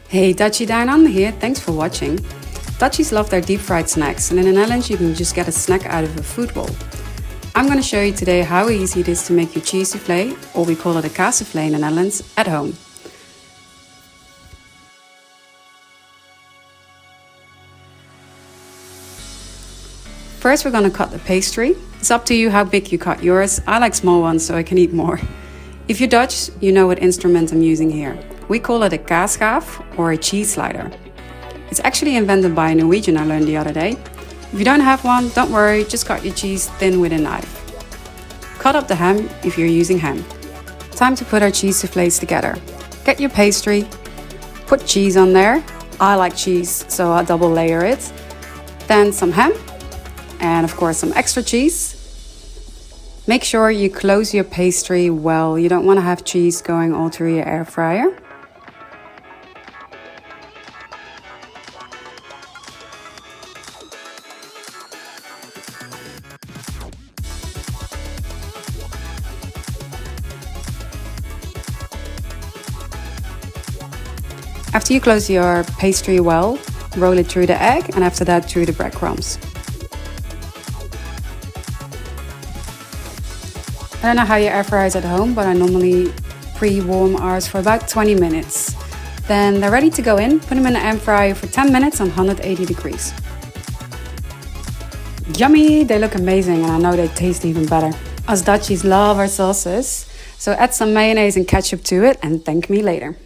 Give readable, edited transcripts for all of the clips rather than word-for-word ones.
Hey, Dutchie Down Under here, thanks for watching. Dutchies love their deep fried snacks, and in the Netherlands you can just get a snack out of a food bowl. I'm going to show you today how easy it is to make your cheese souffle, or we call it a kaas souffle in the Netherlands, at home. First we're going to cut the pastry. It's up to you how big you cut yours. I like small ones so I can eat more. If you're Dutch, you know what instrument I'm using here. We call it a kaasschaaf or a cheese slider. It's actually invented by a Norwegian I learned the other day. If you don't have one, don't worry, just cut your cheese thin with a knife. Cut up the ham if you're using ham. Time to put our cheese soufflés together. Get your pastry, put cheese on there. I like cheese, so I'll double layer it. Then some ham, and of course some extra cheese. Make sure you close your pastry well. You don't want to have cheese going all through your air fryer. After you close your pastry well, roll it through the egg and after that through the breadcrumbs. I don't know how your air fryer is at home, but I normally pre-warm ours for about 20 minutes. Then they're ready to go in. Put them in the air fryer for 10 minutes on 180 degrees. Yummy! They look amazing and I know they taste even better. Us Dutchies love our sauces, so add some mayonnaise and ketchup to it and thank me later.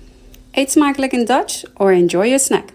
Eet smakelijk in Dutch or enjoy your snack.